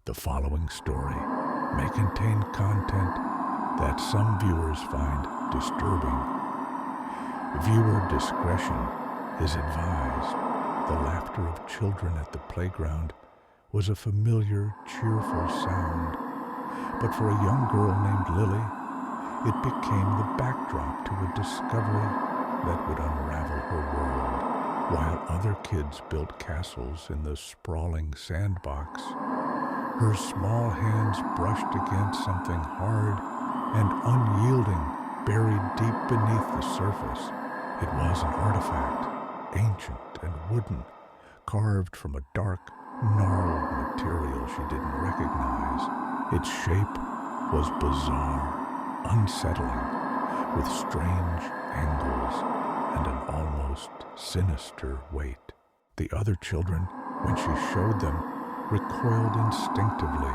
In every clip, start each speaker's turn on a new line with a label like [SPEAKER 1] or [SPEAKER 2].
[SPEAKER 1] The following story may contain content that some viewers find disturbing. Viewer discretion is advised. The laughter of children at the playground was a familiar, cheerful sound. But for a young girl named Lily, it became the backdrop to a discovery that would unravel her world. While other kids built castles in the sprawling sandbox, her small hands brushed against something hard and unyielding buried deep beneath the surface. It was an artifact, ancient and wooden, carved from a dark, gnarled material she didn't recognize. Its shape was bizarre, unsettling, with strange angles and an almost sinister weight. The other children, when she showed them, recoiled instinctively,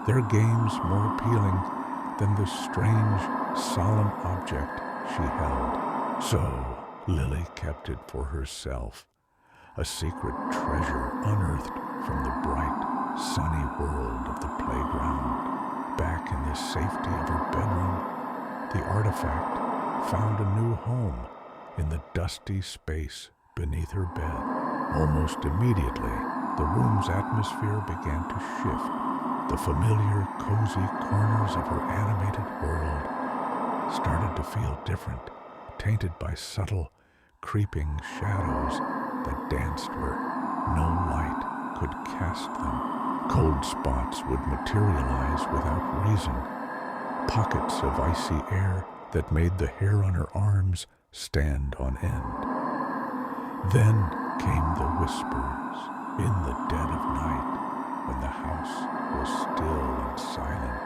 [SPEAKER 1] their games more appealing than the strange, solemn object she held. So Lily kept it for herself, a secret treasure unearthed from the bright, sunny world of the playground. Back in the safety of her bedroom, the artifact found a new home in the dusty space beneath her bed. Almost immediately, the room's atmosphere began to shift. The familiar, cozy corners of her animated world started to feel different, tainted by subtle, creeping shadows that danced where no light could cast them. Cold spots would materialize without reason, pockets of icy air that made the hair on her arms stand on end. Then came the whispers in the dead of night when the house was still and silent.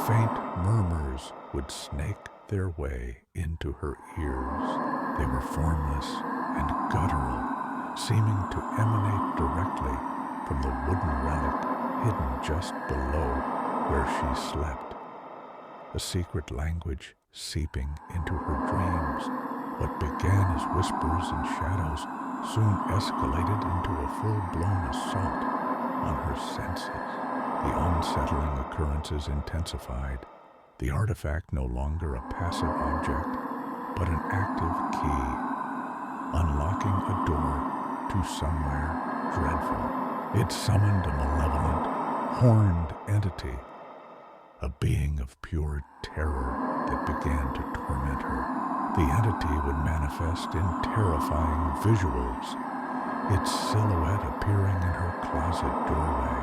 [SPEAKER 1] Faint murmurs would snake their way into her ears. They were formless and guttural, seeming to emanate directly from the wooden relic hidden just below where she slept. A secret language seeping into her dreams. What began as whispers and shadows soon escalated into a full-blown assault on her senses. The unsettling occurrences intensified, the artifact no longer a passive object, but an active key, unlocking a door to somewhere dreadful. It summoned a malevolent, horned entity, a being of pure terror that began to torment her. The entity would manifest in terrifying visuals, its silhouette appearing in her closet doorway,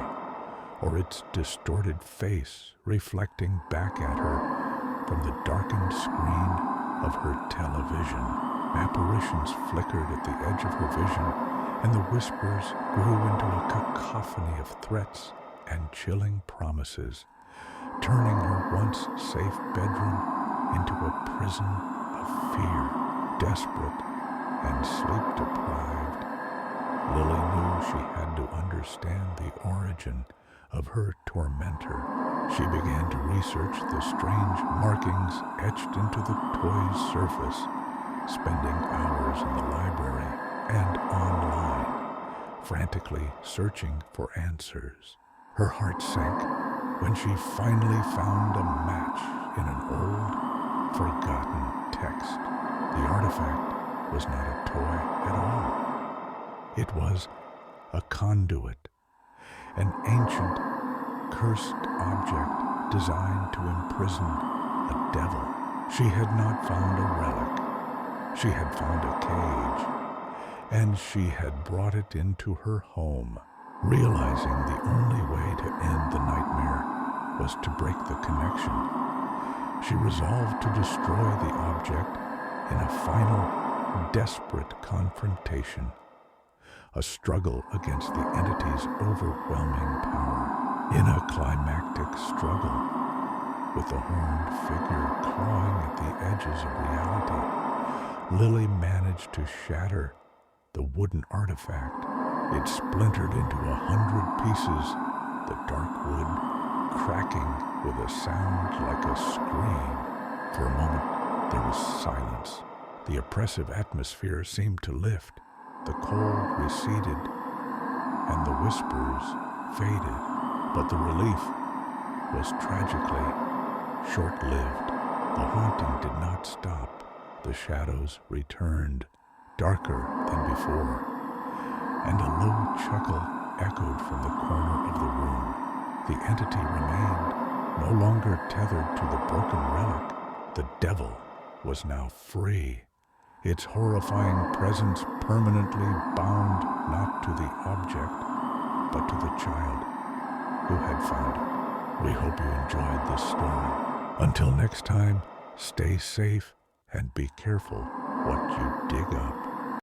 [SPEAKER 1] or its distorted face reflecting back at her from the darkened screen of her television. Apparitions flickered at the edge of her vision, and the whispers grew into a cacophony of threats and chilling promises, turning her once safe bedroom into a prison of fear. Desperate and sleep-deprived, Lily knew she had to understand the origin of her tormentor. She began to research the strange markings etched into the toy's surface, spending hours in the library and online, frantically searching for answers. Her heart sank when she finally found a match in an old, forgotten text. The artifact was not a toy at all. It was a conduit, an ancient, cursed object designed to imprison a devil. She had not found a relic. She had found a cage, and she had brought it into her home. Realizing the only way to end the nightmare was to break the connection, she resolved to destroy the object in a final, desperate confrontation, a struggle against the entity's overwhelming power. In a climactic struggle, with the horned figure clawing at the edges of reality, Lily managed to shatter the wooden artifact. It splintered into 100 pieces, the dark wood cracking with a sound like a scream. For a moment, there was silence. The oppressive atmosphere seemed to lift. The cold receded, and the whispers faded. But the relief was tragically short-lived. The haunting did not stop. The shadows returned, darker than before, and a low chuckle echoed from the corner of the room. The entity remained, no longer tethered to the broken relic. The devil was now free, its horrifying presence permanently bound not to the object, but to the child who had found it. We hope you enjoyed this story. Until next time, stay safe and be careful what you dig up.